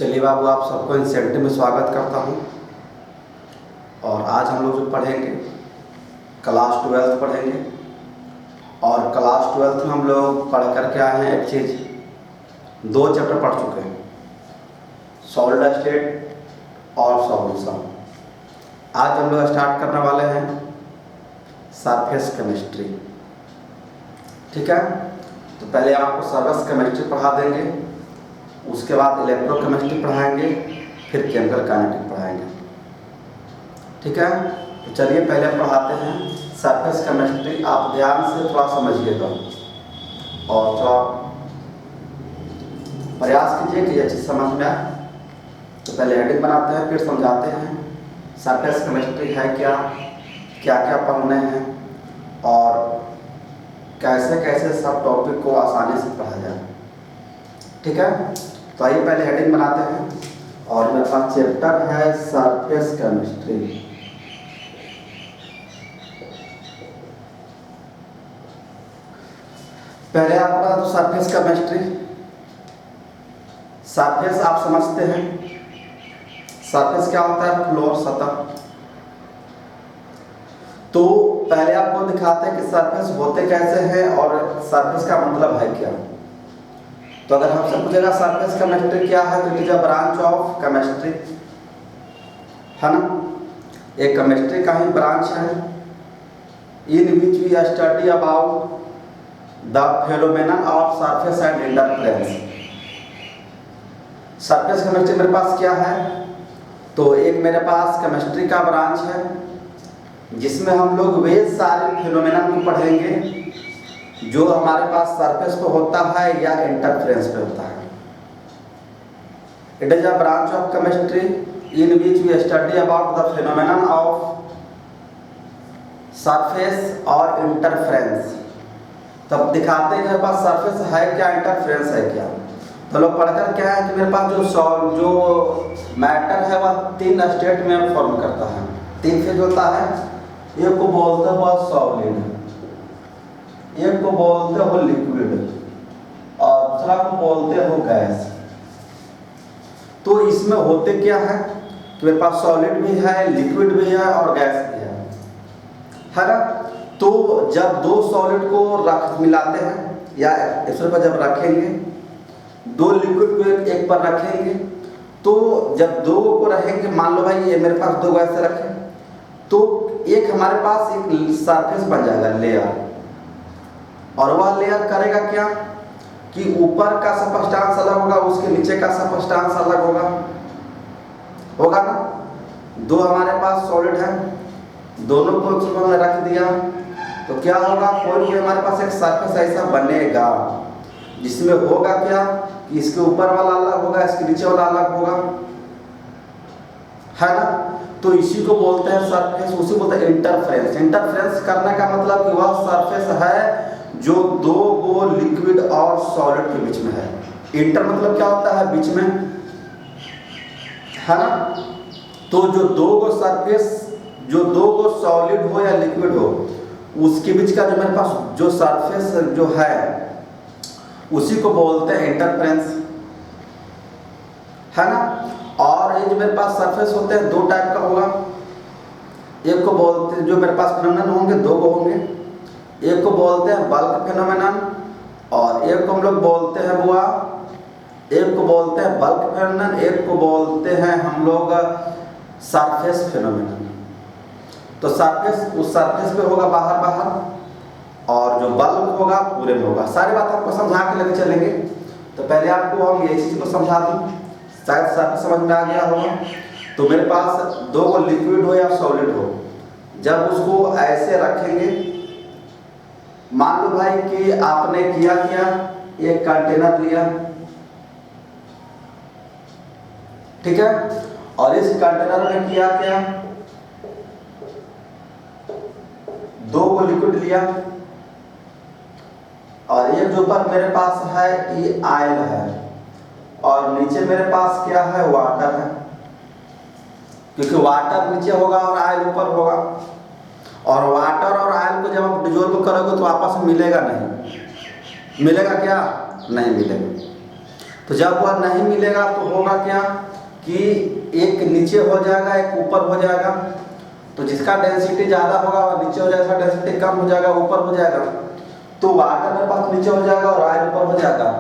चलिए बाबू, आप सबको इंसेंटिव में स्वागत करता हूँ। और आज हम लोग जो पढ़ेंगे क्लास 12 पढ़ेंगे। और क्लास 12 में हम लोग पढ़ करके आए हैं एक चीज़, 2 चैप्टर पढ़ चुके हैं, सॉलिड स्टेट और सॉल्यूशन। आज हम लोग स्टार्ट करने वाले हैं सरफेस केमिस्ट्री। ठीक है, तो पहले आपको सरफेस केमिस्ट्री पढ़ा देंगे, उसके बाद इलेक्ट्रोकेमिस्ट्री पढ़ाएंगे, फिर केमिकल काइनेटिक पढ़ाएंगे। ठीक है, तो चलिए पहले पढ़ाते हैं सरफेस केमिस्ट्री। आप ध्यान से थोड़ा समझिएगा और थोड़ा प्रयास कीजिए कि ये चीज़ समझ में आए। तो पहले हेडिंग बनाते हैं, फिर समझाते हैं सरफेस केमिस्ट्री है क्या, क्या क्या पढ़ने हैं और कैसे कैसे सब टॉपिक को आसानी से पढ़ा जाए। ठीक है, तो आइए पहले हेडिंग बनाते हैं। और मेरे पास चैप्टर है सरफेस केमिस्ट्री। पहले आपको बता दो सरफेस केमिस्ट्री। सरफेस आप समझते हैं, सरफेस क्या होता है? फ्लोर, सतह। तो पहले आपको दिखाते हैं कि सरफेस होते कैसे हैं और सरफेस का मतलब है क्या। तो अगर हमसे पूछेगा सरफेस केमिस्ट्री क्या है, तो it is a branch of chemistry, है ना। एक केमिस्ट्री का ही ब्रांच है in which we study about the phenomenon of surface and interference. Surface chemistry मेरे पास क्या है? तो एक मेरे पास केमिस्ट्री का ब्रांच है जिसमें हम लोग वे सारे फेनोमेनन को पढ़ेंगे जो हमारे पास सरफेस पे होता है या इंटरफेरेंस पे होता है। It is a branch of chemistry in which we study about the phenomenon of surface और इंटरफेरेंस। तब दिखाते हैं कि मेरे पास सरफेस है क्या, इंटरफेरेंस है क्या। तो लोग पढ़कर क्या है कि मेरे पास जो मैटर है वह 3 स्टेट में फॉर्म करता है, 3 फेज होता है। एक को बोलते हैं सॉलिड, एक को बोलते हो लिक्विड और दूसरा को बोलते हो गैस। तो इसमें होते क्या है कि मेरे पास सॉलिड भी है, लिक्विड भी है और गैस भी है ना। तो जब 2 सॉलिड को मिलाते हैं या एक पर जब रखेंगे, 2 लिक्विड को एक पर रखेंगे, तो जब 2 को रहेंगे, मान लो भाई ये मेरे पास 2 गैस रखे, तो एक हमारे पास एक सरफेस बन जाएगा, लेयर। और वह लेयर करेगा क्या कि ऊपर का सबस्टांस अलग होगा, उसके नीचे का सबस्टांस अलग होगा ना। 2 हमारे पास सॉलिड है, दोनों को हमने रख दिया, तो क्या होगा, कोई हमारे पास एक सरफेस ऐसा बनेगा जिसमें होगा क्या कि इसके ऊपर वाला अलग होगा, इसके नीचे वाला अलग होगा, है ना। तो इसी को बोलते हैं सरफेस, उसी बोलते हैं इंटरफेरेंस। इंटरफेरेंस करने का मतलब कि वह सरफेस है जो 2 गो लिक्विड और सॉलिड के बीच में है। इंटर मतलब क्या होता है? बीच में, है ना। तो जो 2 गो सरफेस, जो 2 गो सॉलिड हो या लिक्विड हो, उसके बीच का जो मेरे पास जो सरफेस जो है उसी को बोलते हैं इंटरफेरेंस, है ना। और ये जो मेरे पास सरफेस होते हैं 2 टाइप का होगा। एक को बोलते हैं, जो मेरे पास फेनोमेनन होंगे 2 को होंगे, एक को बोलते हैं बल्क फेनोमेनन और एक को हम लोग बोलते हैं एक को बोलते हैं बल्क फेनोमेनन, एक को बोलते हैं हम लोग सरफेस फेनोमेनन। तो सरफेस उस सरफेस पे होगा बाहर और जो बल्क होगा पूरे में होगा। सारी बात आपको समझा के लेके चलेंगे। तो पहले आपको हम ये चीज़ को समझा दूँ, शायद सरफेस समझ में आ गया होगा। तो मेरे पास 2 को लिक्विड हो या सॉलिड हो, जब उसको ऐसे रखेंगे, मान लो भाई कि आपने किया एक कंटेनर लिया, ठीक है, और इस कंटेनर में किया 2 को लिक्विड लिया और एक जो ऊपर मेरे पास है ये आयल है और नीचे मेरे पास क्या है, वाटर है। क्योंकि वाटर नीचे होगा और आयल ऊपर होगा, और वाटर और आयल को जब आप डिजोल्व करोगे तो आपस में मिलेगा नहीं, मिलेगा क्या? नहीं मिलेगा। तो जब वह नहीं मिलेगा तो होगा क्या कि एक नीचे हो जाएगा, एक ऊपर हो जाएगा। तो जिसका डेंसिटी ज़्यादा होगा वह नीचे हो जाएगा, डेंसिटी कम हो जाएगा ऊपर हो जाएगा। तो वाटर मेरे पास नीचे हो जाएगा और ऑयल ऊपर हो जाएगा।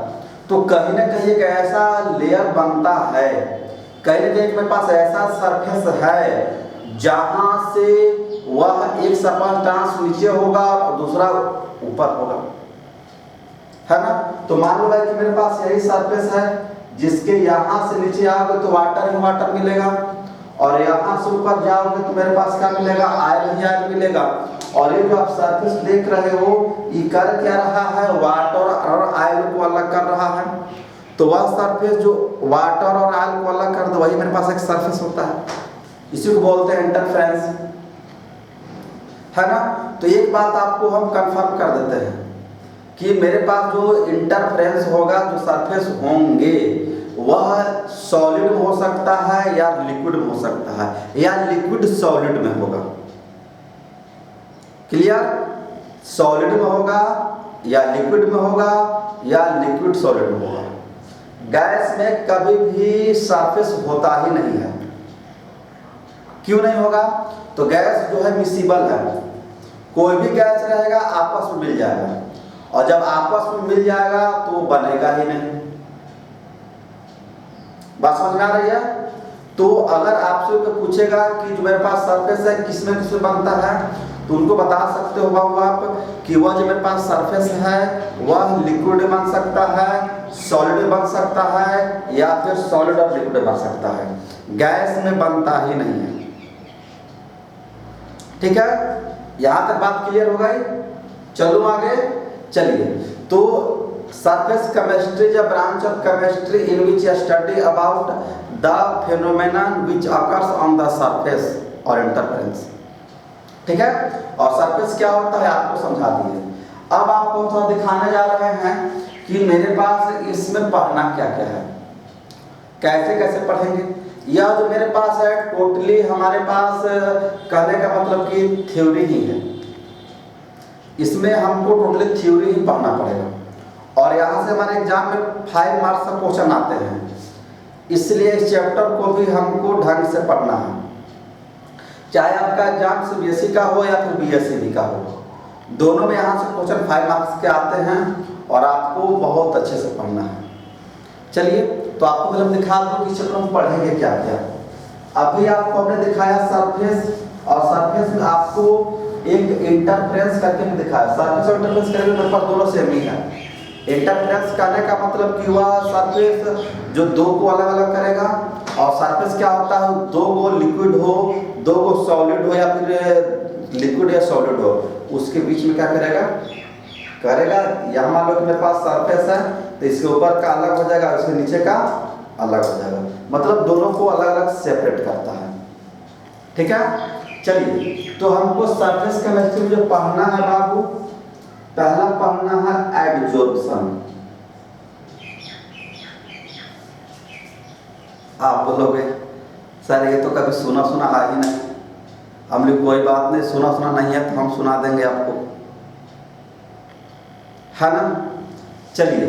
तो कहीं ना कहीं एक ऐसा लेयर बनता है, कहीं ना कहीं मेरे पास ऐसा सरफेस है जहाँ से वह एक सर्कमस्टांस नीचे होगा और दूसरा ऊपर होगा, है ना। तो मान लो भाई कि मेरे पास यही सरफेस है जिसके यहाँ से नीचे आओगे तो वाटर ही वाटर मिलेगा, और यहाँ से ऊपर जाओगे तो मेरे पास क्या मिलेगा, आयल ही आयल मिलेगा। और ये जो आप सरफेस देख रहे हो ये कर क्या रहा है, वाटर और आयल को अलग कर रहा है। तो वह सरफेस जो वाटर और आयल को अलग कर दो वही मेरे पास एक सरफेस होता है, इसी को बोलते हैं इंटरफेरेंस, है ना। तो एक बात आपको हम कंफर्म कर देते हैं कि मेरे पास जो इंटरफेरेंस होगा, जो सरफेस होंगे वह सॉलिड में हो सकता है या लिक्विड में हो सकता है, या लिक्विड सॉलिड में होगा। क्लियर, सॉलिड में होगा या लिक्विड में होगा या लिक्विड सॉलिड में होगा। गैस में कभी भी सरफेस होता ही नहीं है। क्यों नहीं होगा, तो गैस जो है मिसिबल है, कोई भी गैस रहेगा आपस में मिल जाएगा, और जब आपस में मिल जाएगा तो बनेगा ही नहीं। बात समझ में आ रही है। तो अगर आपसे कोई पूछेगा कि जो मेरे पास सरफेस है किसमें किसमें बनता है, तो उनको बता सकते हो बाबू आप कि वह जो मेरे पास सरफेस है वह लिक्विड बन सकता है, सॉलिड बन सकता है, या फिर सॉलिड और लिक्विड बन सकता है, गैस में बनता ही नहीं है। ठीक है, यहां तक बात क्लियर हो गई। चलो आगे चलिए। तो surface chemistry is a branch of chemistry in which study about the phenomenon which occurs on the surface और इंटरफेरेंस। ठीक है, और सरफेस क्या होता है आपको समझा दिए। अब आपको थोड़ा दिखाने जा रहे हैं कि मेरे पास इसमें पढ़ना क्या क्या है, कैसे कैसे पढ़ेंगे। यह जो मेरे पास है टोटली हमारे पास कहने का मतलब कि थ्योरी ही है, इसमें हमको टोटली थ्योरी ही पढ़ना पड़ेगा, और यहाँ से हमारे एग्जाम में 5 मार्क्स का क्वेश्चन आते हैं, इसलिए इस चैप्टर को भी हमको ढंग से पढ़ना है। चाहे आपका एग्जाम सीबीएसई का हो या फिर बीएसई का हो, दोनों में यहाँ से क्वेश्चन 5 मार्क्स के आते हैं और आपको बहुत अच्छे से पढ़ना है। चलिए, तो आपको मतलब दिखा दूँ कि चैप्टर में पढ़ेंगे क्या क्या। अभी आपको हमने दिखाया सरफेस, और सरफेस में आपको एक इंटरफेरेंस करके भी दिखाया। सरफेस और इंटरफेरेंस करके मेरे पास दोनों सेम ही है। इंटरफेरेंस करने का मतलब कि वह सरफेस जो दो को अलग अलग करेगा, और सरफेस क्या होता है, दो को लिक्विड हो, दो को सॉलिड हो, या फिर लिक्विड या सॉलिड हो, उसके बीच में क्या करेगा। यहाँ मान लो कि मेरे पास सरफेस है तो इसके ऊपर का अलग हो जाएगा, इसके नीचे का अलग हो जाएगा, मतलब दोनों को अलग अलग सेपरेट करता है। ठीक है, चलिए। तो हमको सरफेस केमिस्ट्री में जो पढ़ना है बाबू, पहला पढ़ना है एडजॉर्प्शन। आप बोलोगे सर ये तो कभी सुना है ही नहीं। हम लोग कोई बात नहीं, सुना नहीं है तो हम सुना देंगे आपको, है ना। चलिए,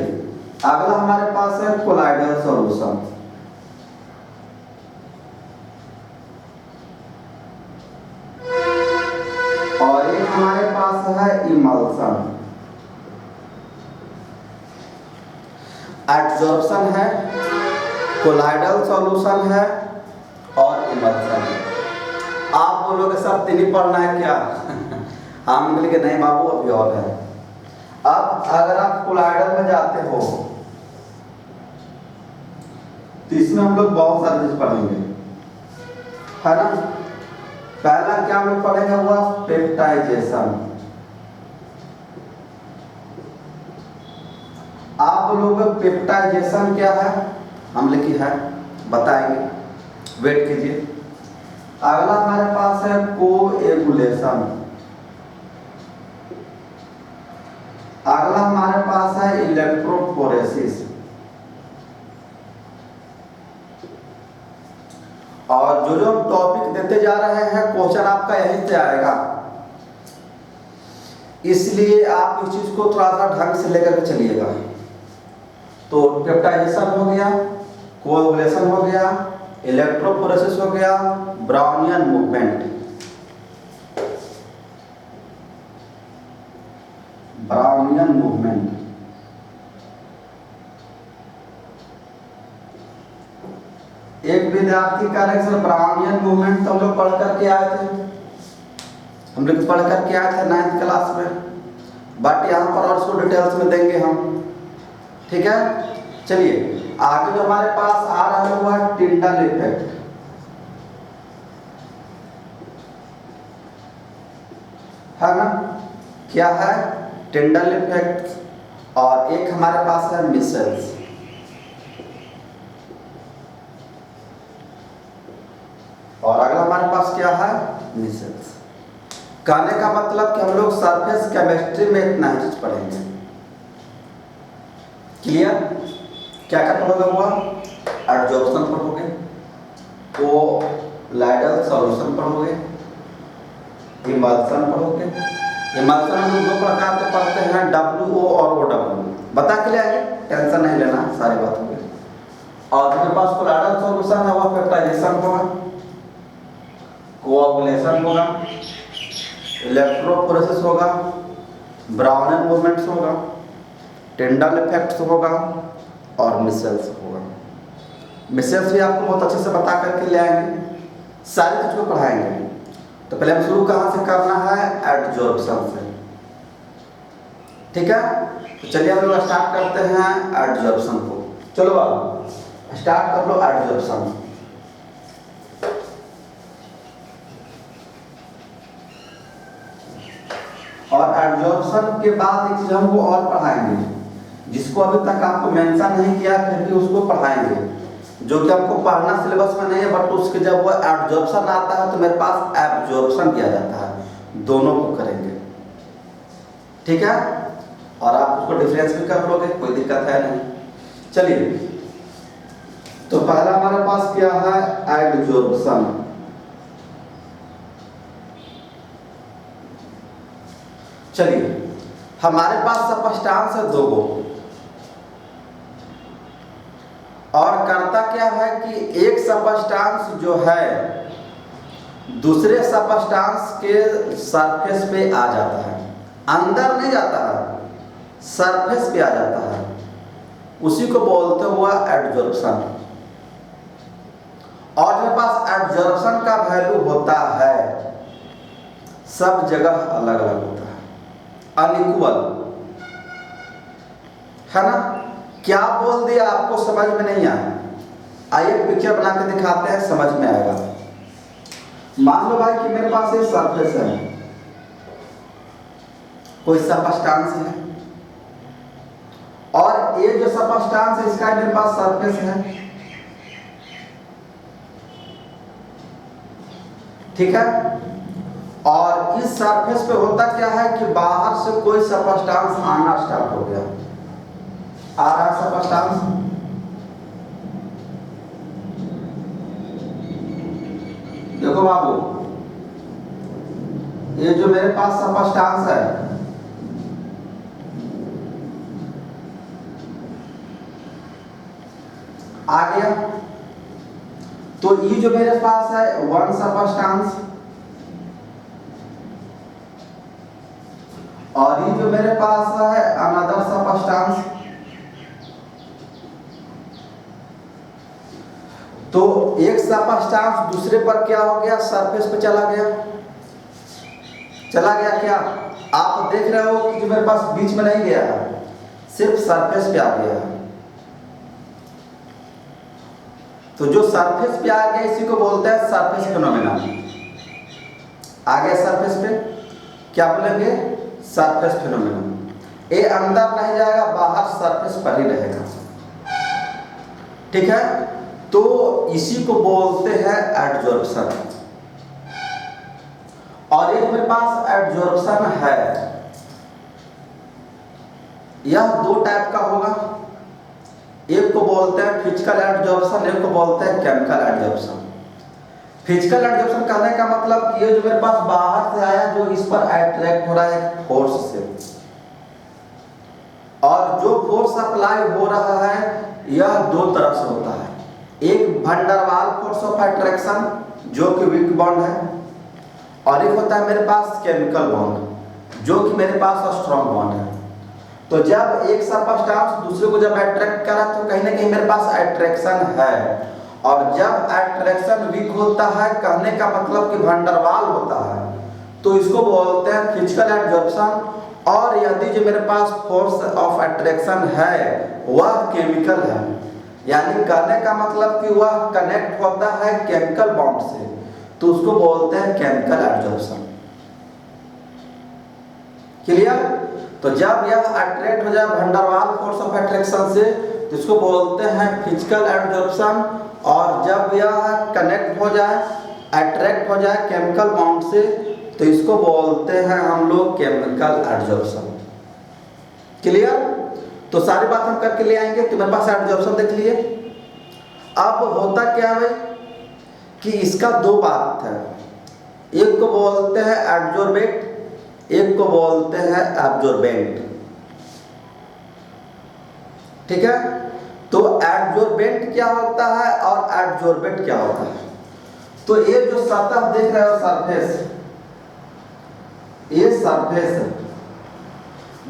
अगला हमारे पास है कोलाइडल सॉल्यूशन। और एक हमारे पास है इमल्सन। एडजॉर्प्शन है, कोलाइडल सॉल्यूशन है और इमल्सन है। आप बोलोगे सर तीन ही पढ़ना है क्या? हम बोले कि नहीं बाबू अभी और है। अब अगर आप कोलाइडल में जाते हो तो इसमें हम लोग बहुत सारी चीज पढ़ेंगे, है ना। पहला क्या हम लोग पढ़ेंगे हुआ पेप्टाइजेशन। आप लोग पेप्टाइजेशन क्या है हम लिखी है बताएंगे, वेट कीजिए। अगला हमारे पास है कोएगुलेशन। अगला हमारे पास है इलेक्ट्रोफोरेसिस। और जो हम टॉपिक देते जा रहे हैं क्वेश्चन आपका यहीं से आएगा, इसलिए आप इस चीज को थोड़ा सा ढंग से लेकर के चलिएगा। तो पेप्टाइजेशन हो गया, कोएगुलेशन हो गया, इलेक्ट्रोफोरेसिस हो गया, ब्राउनियन मूवमेंट। ब्राउनियन मूवमेंट एक विद्यार्थी कह रहे सर ब्राउनियन मूवमेंट तो हम लोग पढ़ करके आए थे, हम लोग पढ़ करके आए थे 9th क्लास में, बट यहाँ पर और उसको डिटेल्स में देंगे हम। ठीक है, चलिए आगे जो हमारे पास आ रहा है वो है टिंडल इफेक्ट। है ना, क्या है? Tyndall effect. और एक हमारे पास है मिसेल्स। और अगला हमारे पास क्या है? मिसेल्स। कहने का मतलब कि हम लोग सरफेस केमिस्ट्री में इतना ही चीज पढ़ेंगे। क्लियर? क्या क्या पढ़ोगे हुआ? एडजॉर्प्शन पढ़ोगे, कोलाइडल सॉल्यूशन पढ़ोगे, इमल्सन पढ़ोगे। इमल्सन हम लोग 2 प्रकार के पढ़ते हैं, WO और OW। बता के ले आएंगे, टेंशन नहीं लेना, सारी बात हो गई। और मेरे पास कोलाइडल सॉल्यूशन है, वह पेप्टाइजेशन होगा, कोएगुलेशन होगा, इलेक्ट्रोफोरेसिस होगा, ब्राउनियन मूवमेंट्स होगा, टिंडल इफेक्ट्स होगा और मिसेल्स होगा। मिसेल्स भी आपको बहुत अच्छे से बता करके ले आएंगे, सारी चीज को पढ़ाएंगे। तो पहले हम शुरू कहाँ से करना है? एडजॉर्प्शन से। ठीक है, तो चलिए हम लोग स्टार्ट करते हैं एडजॉर्प्शन को। चलो बाबू स्टार्ट कर लो एडजॉर्प्शन। और एडजॉर्प्शन के बाद एक चीज हम वो और पढ़ाएंगे, जिसको अभी तक आपको मेंशन नहीं किया, फिर भी उसको पढ़ाएंगे, जो कि हमको पढ़ना सिलेबस में नहीं है, बट उसके जब वो एडजॉर्प्शन आता है तो मेरे पास एब्जॉर्प्शन किया जाता है, दोनों को करेंगे। ठीक है, और आप उसको डिफरेंस भी कर लोगे, कोई दिक्कत है नहीं। चलिए, तो पहला हमारे पास क्या है? एडजॉर्प्शन। चलिए, हमारे पास सबस्टांस है 2 गो, और करता क्या है कि एक सबस्टांस जो है दूसरे सबस्टांस के सरफेस पे आ जाता है, अंदर नहीं जाता है, सरफेस पे आ जाता है, उसी को बोलते हुआ एडजॉर्प्शन। और मेरे पास एडजॉर्प्शन का वैल्यू होता है, सब जगह अलग अलग होता है, अनइक्वल। है ना? क्या बोल दिया आपको समझ में नहीं आया? आइए पिक्चर बना के दिखाते हैं, समझ में आएगा। मान लो भाई कि मेरे पास एक सरफेस है, कोई सबस्टांस है, और ये जो सबस्टांस है इसका मेरे पास सरफेस है। ठीक है, और इस सरफेस पे होता क्या है कि बाहर से कोई सबस्टांस आना स्टार्ट हो गया, आ रहा सबस्टांस, देखो बाबू, ये जो मेरे पास सबस्टांस है, आ गया। तो ये जो मेरे पास है 1 सबस्टांस, और ये जो मेरे पास है अनदर सबस्टांस। तो एक सबस्टांस दूसरे पर क्या हो गया? सरफेस पे चला गया। चला गया क्या? आप देख रहे हो कि जो मेरे पास बीच में नहीं गया है, सिर्फ सरफेस पे आ गया है। तो जो सरफेस पे आ गया इसी को बोलते हैं सरफेस फिनोमेना। आ गया सरफेस पे, क्या बोलेंगे? Surface phenomena. ये अंदर नहीं जाएगा, बाहर सरफेस पर ही रहेगा। ठीक है, तो इसी को बोलते हैं एडजॉर्प्शन। और एक मेरे पास एडजॉर्प्शन है, यह 2 टाइप का होगा। एक को बोलते हैं फिजिकल एडजॉर्प्शन, एक को बोलते हैं केमिकल एडजॉर्प्शन। फिजिकल एडजॉर्प्शन कहने का मतलब कि ये जो मेरे पास बाहर से आया, जो इस पर अट्रैक्ट हो रहा है फोर्स से, और जो फोर्स अप्लाई हो रहा है यह दो तरह से होता है, एक वंडरवाल फोर्स ऑफ अट्रैक्शन जो कि वीक बॉन्ड है, और एक होता है मेरे पास केमिकल बॉन्ड जो कि मेरे पास स्ट्रॉन्ग बॉन्ड है। तो जब एक सबस्टेंस दूसरे को जब अट्रैक्ट करा तो कहीं ना कहीं मेरे पास अट्रैक्शन है, और जब अट्रैक्शन वीक होता है कहने का मतलब कि वंडरवाल होता है तो इसको बोलते हैं फिजिकल एब्जॉर्प्शन। और यदि जो मेरे पास फोर्स ऑफ अट्रैक्शन है वह केमिकल है, यानी कहने का मतलब कि वह कनेक्ट होता है केमिकल बॉन्ड से, तो उसको बोलते हैं केमिकल एब्जॉर्प्शन। क्लियर? तो जब यह अट्रैक्ट हो जाए वंडरवाल फोर्स ऑफ अट्रैक्शन से तो इसको बोलते हैं फिजिकल एब्जॉर्प्शन, और जब यह कनेक्ट हो जाए अट्रैक्ट हो जाए केमिकल बॉन्ड से तो इसको बोलते हैं हम लोग केमिकल एब्जॉर्प्शन। क्लियर? तो सारी बात हम करके ले आएंगे। तो मेरे पास एब्जॉर्प्शन देख लिए। अब होता क्या है कि इसका दो बात है, एक को बोलते हैं एब्जॉर्बेट, एक को बोलते हैं एब्जॉर्बेंट। ठीक है? तो एब्जॉर्बेंट क्या होता है और एब्जॉर्बेट क्या होता है? तो ये जो सतह देख रहे हो सरफेस, ये सरफेस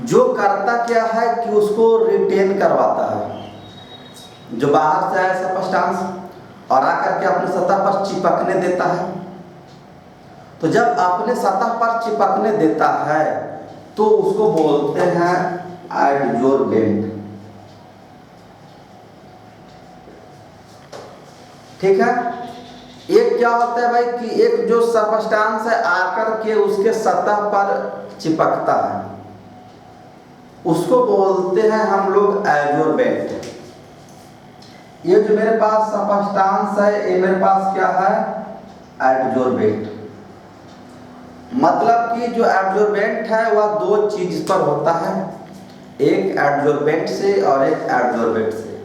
जो करता क्या है कि उसको रिटेन करवाता है, जो बाहर से आए सबस्टेंस और आकर के अपने सतह पर चिपकने देता है। तो जब अपने सतह पर चिपकने देता है तो उसको बोलते हैं एब्जॉर्बेंट। ठीक है? एक क्या होता है भाई कि एक जो सबस्टेंस है आकर के उसके सतह पर चिपकता है उसको बोलते हैं हम लोग एब्जॉर्बेंट। ये जो मेरे पास सबस्टेंस है ये मेरे पास क्या है? एब्जॉर्बेंट। मतलब कि जो एब्जॉर्बेंट है वह दो चीज पर होता है, एक एब्जॉर्बेंट से और एक एब्जॉर्बेंट से।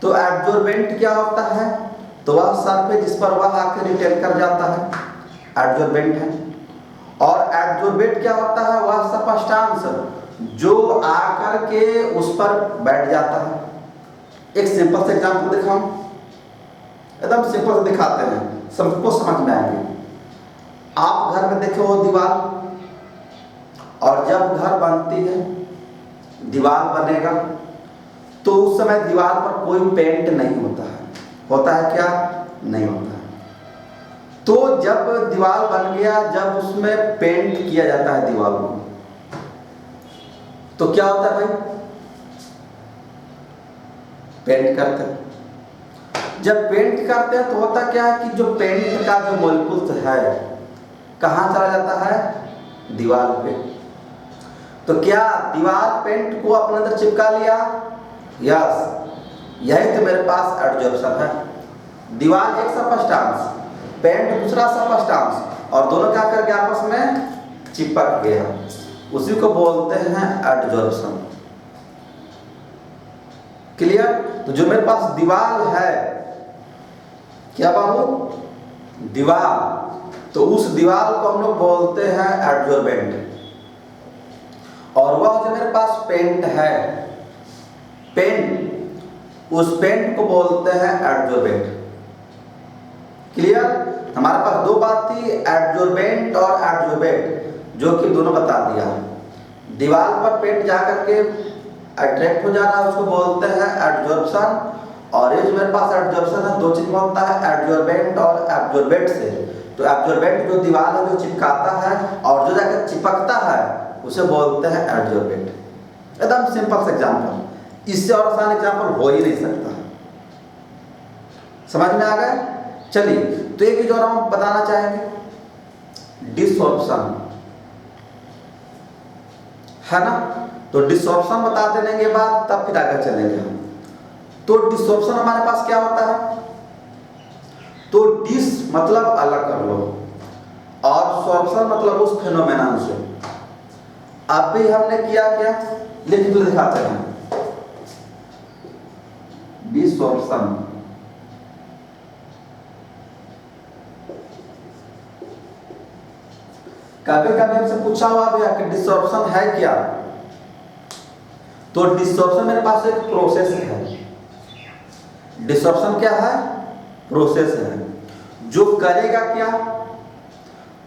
तो एब्जॉर्बेंट क्या होता है? तो वह सरफेस जिस पर वह आकर रिटेन कर जाता है, एब्जॉर्बेंट है। और एब्जॉर्बेंट क्या होता है? वह सबस्टेंस जो आकर के उस पर बैठ जाता है। एक सिंपल से एग्जांपल दिखाऊं, एकदम सिंपल से दिखाते हैं, सबको समझ में आएंगे। आप घर में देखे हो दीवार, और जब घर बनती है दीवार बनेगा तो उस समय दीवार पर कोई पेंट नहीं होता है, होता है क्या? नहीं होता है। तो जब दीवार बन गया, जब उसमें पेंट किया जाता है दीवार को, तो क्या होता है भाई? पेंट करते हैं। जब पेंट करते हैं तो होता क्या है कि जो पेंट का जो मॉलिक्यूल्स है कहाँ चला जाता है? दीवार पे। तो क्या दीवार पेंट को अपने अंदर चिपका लिया? यस, यही तो मेरे पास एब्जॉर्प्शन है। दीवार एक सबस्टेंस, पेंट दूसरा सबस्टेंस, और दोनों क्या करके आपस में चिपक गया, उसी को बोलते हैं एब्जॉर्प्शन। क्लियर? तो जो मेरे पास दीवार है, क्या बाबू? दीवार, तो उस दीवार को हम लोग बोलते हैं एब्जॉर्बेंट। और वह जो मेरे पास पेंट है, पेंट, उस पेंट को बोलते हैं एब्जॉर्बेंट। क्लियर? हमारे पास दो बात थी, एब्जॉर्बेंट और एब्जॉर्बेंट, जो कि दोनों बता दिया। दीवार पर पेंट जाकर के अट्रैक्ट हो जा रहा है उसको बोलते हैं एब्जॉर्प्शन, और ये जो मेरे पास एब्जॉर्प्शन है दो चीज में होता है, एब्जॉर्बेंट और एब्जॉर्बेंट से। तो एब्जॉर्बेंट जो दीवार है जो चिपकाता है और जो जाकर चिपकता है उसे बोलते हैं एब्जॉर्बेंट। एकदम सिंपल सा एग्जांपल, इससे और आसान एग्जांपल हो ही नहीं सकता। समझ में आ गए? चलिए, तो एक चीज और हम बताना चाहेंगे, डिसऑर्प्शन है ना। तो डिसऑर्प्शन बता देने के बाद तब फिर आगे चलेंगे हम। तो डिसऑर्प्शन हमारे पास क्या होता है? तो डिस मतलब अलग कर लो, और सॉर्प्शन मतलब उस फिनोमेनन से। अभी हमने किया क्या? लिख के दिखाते हैं, डिसऑर्प्शन। कभी कभी हमसे पूछा हुआ भी है कि डिसऑर्प्शन है क्या? तो डिसॉर्प्शन मेरे पास एक प्रोसेस है। डिसॉर्प्शन क्या है? प्रोसेस है जो करेगा क्या?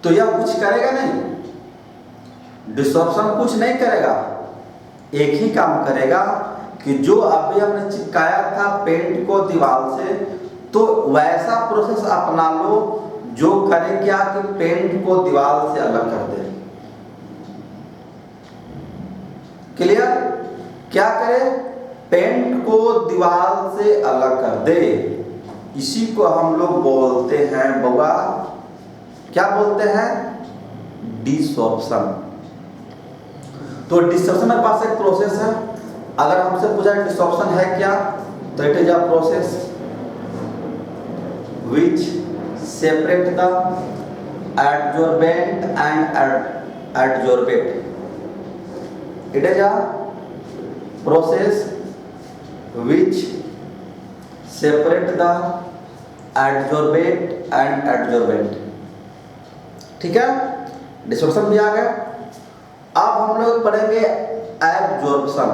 तो यह कुछ करेगा नहीं। डिसॉर्प्शन कुछ नहीं करेगा, एक ही काम करेगा कि जो अभी हमने चिपकाया था पेंट को दीवार से, तो वैसा प्रोसेस अपना लो जो करे क्या कि पेंट को दीवार से अलग कर दे। क्लियर? क्या करे? पेंट को दीवार से अलग कर दे। इसी को हम लोग बोलते हैं बउआ, क्या बोलते हैं? डिसॉर्प्शन। तो डिसॉर्प्शन मेरे पास एक प्रोसेस है। अगर हमसे पूछा डिसॉर्प्शन है क्या, तो it is a process which separate the adsorbent and adsorbate. It is a process which separate the adsorbate and adsorbent. ठीक है, डिसॉर्प्शन भी आ गया। अब हम लोग पढ़ेंगे एब्जॉर्प्शन।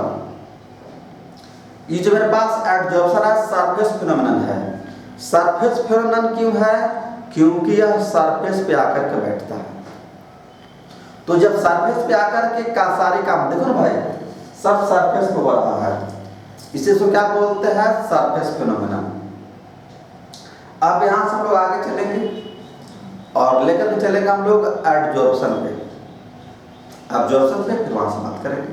ये जो मेरे पास एब्जॉर्प्शन है सरफेस फिनोमेनन है। सरफेस फिनोमेनन क्यों है? क्योंकि यह सरफेस पे आकर के बैठता है। तो जब सरफेस पे आकर के का सारे काम देखो ना भाई, सब सरफेस पे हो रहा है, इसे तो क्या बोलते हैं? Surface phenomenon. अब यहाँ से हम लोग आगे चलेंगे और लेकर के चलेंगे हम लोग एब्जॉर्प्शन पे। एब्जॉर्प्शन पे फिर वहां से बात करेंगे।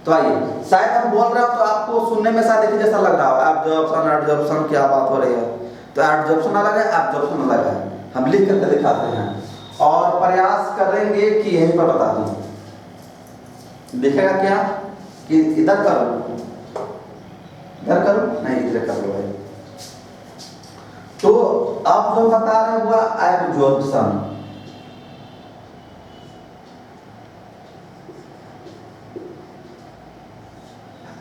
तो आइए, शायद हम बोल रहे हो तो आपको सुनने में शायद एक जैसा लग रहा हो, एब्जॉर्प्शन एब्जॉर्प्शन क्या बात हो रही है। तो एब्जॉर्प्शन अलग है, एब्जॉर्प्शन अलग है। हम लिख करके दिखाते हैं और प्रयास करेंगे कि यहीं पर बता दूं। दिखेगा क्या कि इधर करो, इधर करो, नहीं इधर कर लो भाई। तो अब जो बता रहे हुआ एब्जॉर्प्शन।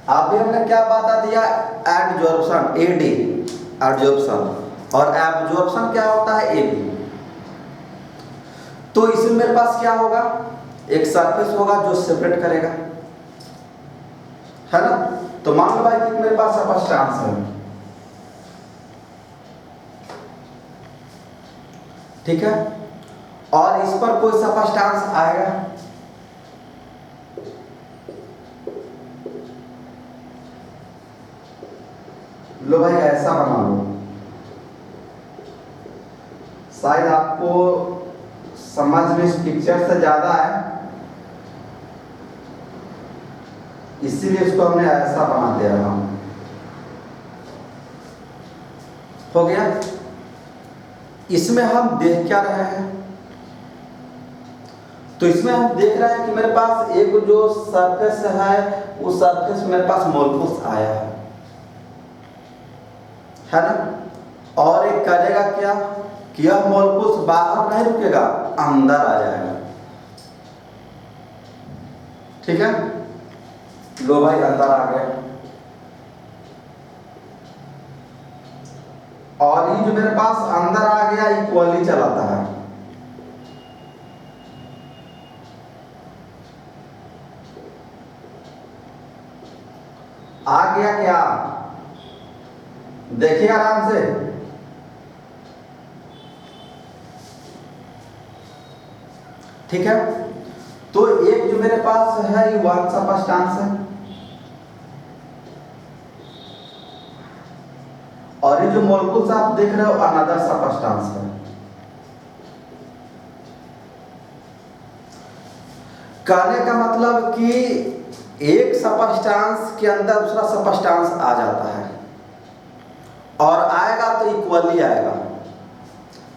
अभी हमने क्या बता दिया? एडजॉर्प्शन, एडी एडजॉर्प्शन, और एब्जॉर्प्शन क्या होता है? एबी। तो इसमें मेरे पास क्या होगा? एक सरफेस होगा जो सेपरेट करेगा, है ना। तो मान लो भाई कि मेरे पास सबस्टेंस है, ठीक है, और इस पर कोई सबस्टेंस आएगा, लो भाई ऐसा बना लो। शायद आपको समझ में इस पिक्चर से ज्यादा है, इसीलिए इसको हमने ऐसा बना दिया। हम हो गया। इसमें हम देख क्या रहे हैं? तो इसमें हम देख रहे हैं कि मेरे पास एक जो सरफेस है, उस सरफेस मेरे पास मॉलिक्यूल्स आया है ना। और एक करेगा क्या कि यह मॉलिक्यूल्स बाहर नहीं रुकेगा, अंदर आ जाएगा। ठीक है, लो भाई अंदर आ गया। और ये जो मेरे पास अंदर आ गया इक्वली चलाता है। आ गया क्या? देखिए आराम से। ठीक है, तो एक जो मेरे पास है ये वन सबस्टेंस है, और ये जो मॉलिक्यूल्स आप देख रहे हो अनदर सबस्टेंस है। कहने का मतलब कि एक सबस्टेंस के अंदर दूसरा सबस्टेंस आ जाता है, और आएगा तो इक्वली आएगा।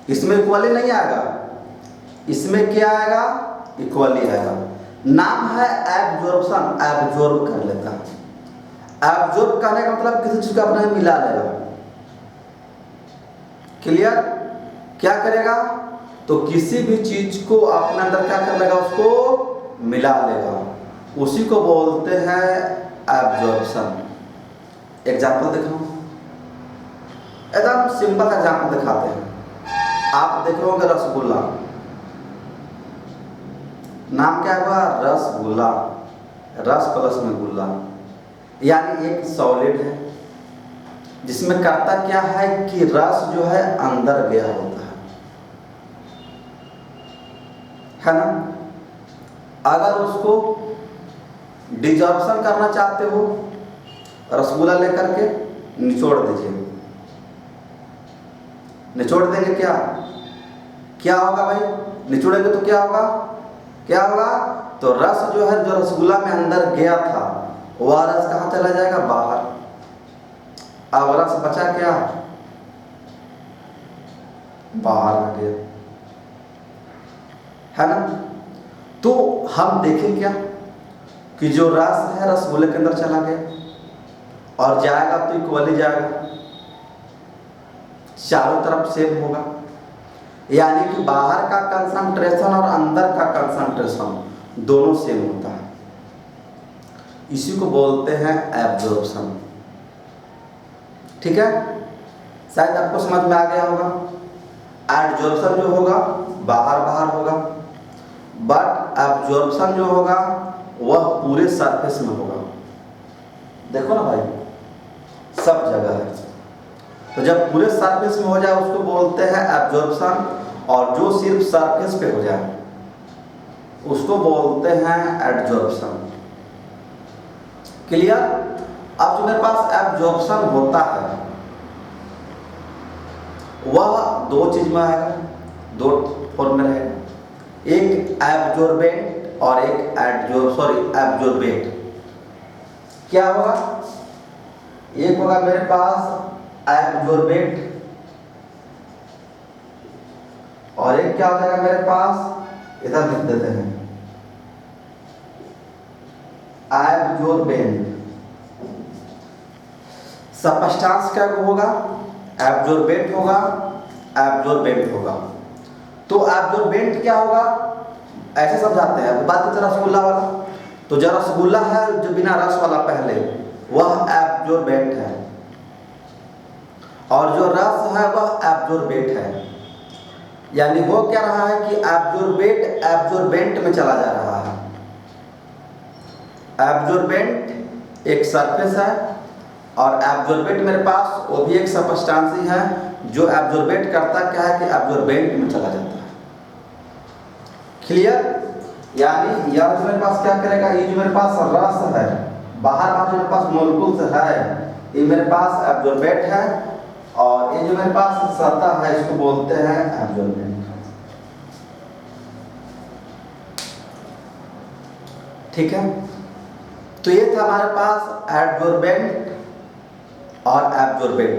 इसमें इक्वली नहीं आएगा, इसमें क्या आएगा? इक्वली आएगा। नाम है एब्जॉर्प्शन, एब्जॉर्ब कर लेता है। एब्जॉर्ब करने का मतलब किसी चीज को अपने में मिला लेगा। क्लियर? क्या करेगा? तो किसी भी चीज को अपने अंदर क्या कर लेगा? उसको मिला लेगा। उसी को बोलते हैं एब्जॉर्प्शन। एग्जाम्पल दिखाऊं? एकदम सिंपल एग्जाम्पल दिखाते हैं। आप देख रहे होंगे रसगुल्ला, नाम क्या हुआ? रसगुल्ला, रस प्लस में गुल्ला। यानी एक सॉलिड है जिसमें करता क्या है कि रस जो है अंदर गया होता है ना। अगर उसको डिजॉर्प्शन करना चाहते हो, रसगुल्ला लेकर के निचोड़ दीजिए, निचोड़ देंगे क्या क्या होगा भाई, निचोड़ेंगे तो क्या होगा, क्या होगा, तो रस जो है जो रसगुल्ला में अंदर गया था वह रस कहाँ चला जाएगा, बाहर। अब रस बचा क्या, बाहर आ गया, है ना। तो हम देखें क्या कि जो रस है रसगुल्ले के अंदर चला गया और जाएगा तो इक्वली जाएगा, चारों तरफ सेम होगा, यानी कि बाहर का कंसंट्रेशन और अंदर का कंसंट्रेशन दोनों सेम होता है। इसी को बोलते हैं एब्जॉर्प्शन। ठीक है, शायद आपको समझ में आ गया होगा। एडजॉर्प्शन जो होगा बाहर बाहर होगा, बट एब्जॉर्प्शन जो होगा वह पूरे सरफेस में होगा। देखो ना भाई, सब जगह है। तो जब पूरे सरफेस में हो जाए उसको बोलते हैं एब्जॉर्प्शन, और जो सिर्फ सरफेस पे हो जाए उसको बोलते हैं एडजॉर्प्शन। क्लियर। अब जो मेरे पास एब्जॉर्प्शन होता है वह दो चीज में आएगा, दो फॉर्म में रहेगा, एक एब्जॉर्बेंट और एक एब्जॉर्बेट। क्या होगा, एक होगा मेरे पास एब्जॉर्बेट और एक क्या हो जाएगा मेरे पास, इधर लिख देते हैं एब्जॉर्बेंट। सबस्टांस क्या होगा, एब्जॉर्बेट होगा, एब्जॉर्बेंट होगा। तो एब्जॉर्बेंट क्या होगा, ऐसे समझाते हैं, बात करते हैं रसगुल्ला वाला। तो जो रसगुल्ला है जो बिना रस वाला पहले, वह एब्जॉर्बेंट है, और जो रस है वह एब्जॉर्बेट है। यानी वो क्या रहा है कि एब्जॉर्बेट एब्जॉर्बेंट में चला जा रहा है। एब्जॉर्बेंट एक सरफेस है और एब्जॉर्बेट मेरे पास वो भी एक सबस्टांस ही है जो एब्जॉर्बेट करता क्या है कि एब्जॉर्बेंट में चला जाता है। क्लियर। यानी यह जो मेरे पास क्या करेगा, ये जो मेरे पास रस है बाहर बाहर जो मेरे पास मोलिक्यूल्स है ये मेरे पास एब्जॉर्बेट है, और ये जो मेरे पास सतह है इसको बोलते हैं एब्जॉर्बेंट। ठीक है, तो ये था हमारे पास एडजॉर्बेंट और एब्जॉर्बेट।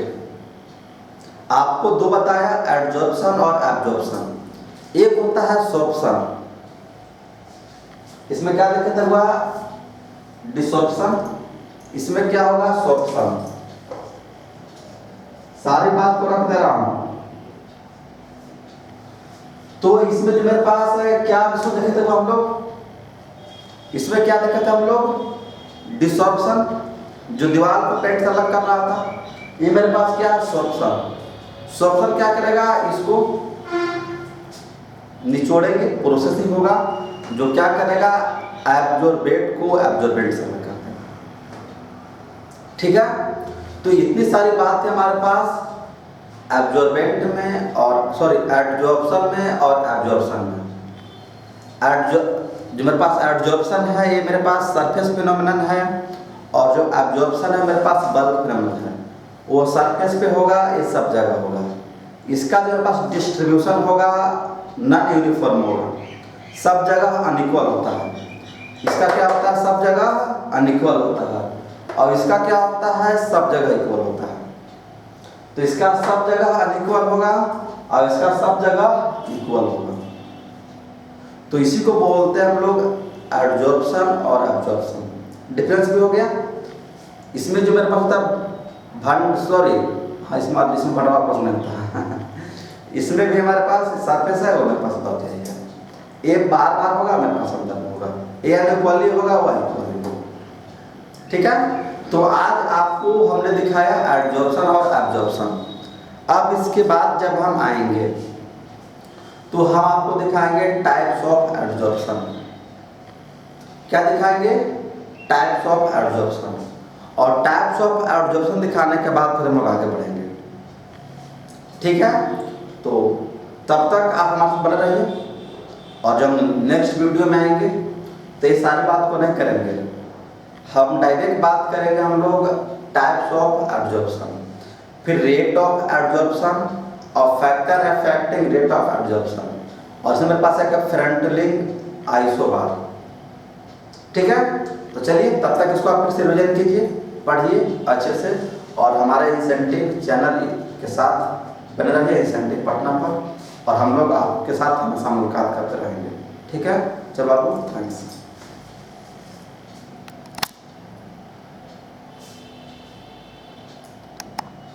आपको दो बताया, एडजॉर्प्शन और एब्जॉर्प्शन। एक होता है सोर्प्शन, इसमें क्या दिक्कत हुआ, डिसॉर्प्शन, इसमें क्या होगा, सोर्प्शन। सारी बात को रख दे रहा हूं। तो इसमें जो मेरे पास है क्या इसको देखे थे हम लोग, इसमें क्या देखा था हम लोग, डिसॉर्प्शन, जो दीवार को पेंट से अलग कर रहा था। ये मेरे पास क्या है, सोर्प्शन। सोर्प्शन क्या करेगा, इसको निचोड़ेंगे, प्रोसेसिंग होगा, जो क्या करेगा, एब्जॉर्बेट को एब्जॉर्बेंट से अलग करते हैं। ठीक है, तो इतनी सारी बात है हमारे पास एब्जॉर्बेंट में और एडजॉर्प्शन में और एब्जॉर्प्शन में। जो मेरे पास एडजॉर्प्शन है ये मेरे पास सरफेस फिनोमिनन है, और जो एब्जॉर्प्शन है मेरे पास बल्क फिनोमिनन है। वो सरफेस पे होगा, ये सब जगह होगा। इसका जो मेरे पास डिस्ट्रीब्यूशन होगा नॉन यूनिफॉर्म होगा, सब जगह अनइक्वल होता है। इसका क्या होता है, सब जगह अनइक्वल होता है, और इसका क्या होता है, सब जगह इक्वल होता है। तो इसका सब जगह अनइक्वल होगा और इसका सब जगह इक्वल होगा। तो इसी को बोलते हैं हम लोग एडजॉर्प्शन और एब्जॉर्प्शन। डिफरेंस भी हो गया। इसमें जो मेरे पास होता इसमें भंडवा प्रश्न था इसमें भी हमारे पास सरफेस है, वो मेरे पास बल्क है। ये बार बार होगा, मेरे पास अंदर होगा, ये अनइक्वली होगा, वो इक्वली होगा। ठीक है, तो आज आपको हमने दिखाया एडजॉर्प्शन और एब्जॉर्प्शन। अब इसके बाद जब हम आएंगे तो हम आपको दिखाएंगे टाइप्स ऑफ एडजॉर्प्शन। क्या दिखाएंगे, टाइप्स ऑफ एडजॉर्प्शन। और टाइप्स ऑफ एब्जॉर्प्शन दिखाने के बाद फिर हम लोग आगे बढ़ेंगे। ठीक है, तो तब तक आप हमारे साथ बने रहिए, और जब हम नेक्स्ट वीडियो में आएंगे तो ये सारी बात को नहीं करेंगे, हम डायरेक्ट बात करेंगे हम लोग टाइप्स ऑफ एब्जॉर्प्शन, फिर रेट ऑफ एब्जॉर्प्शन और factor affecting rate of absorption, और इसमें मेरे पास है फ्रंटलिंग आइसोबार। ठीक है, तो चलिए तब तक इसको आप फिर से रिवीजन कीजिए, पढ़िए अच्छे से, और हमारे इंसेंटिव चैनल के साथ बने रहिए, इंसेंटिव पटना पर, और हम लोग आपके साथ हमेशा मुलाकात करते रहेंगे। ठीक है, चलो बाबू, थैंक्स।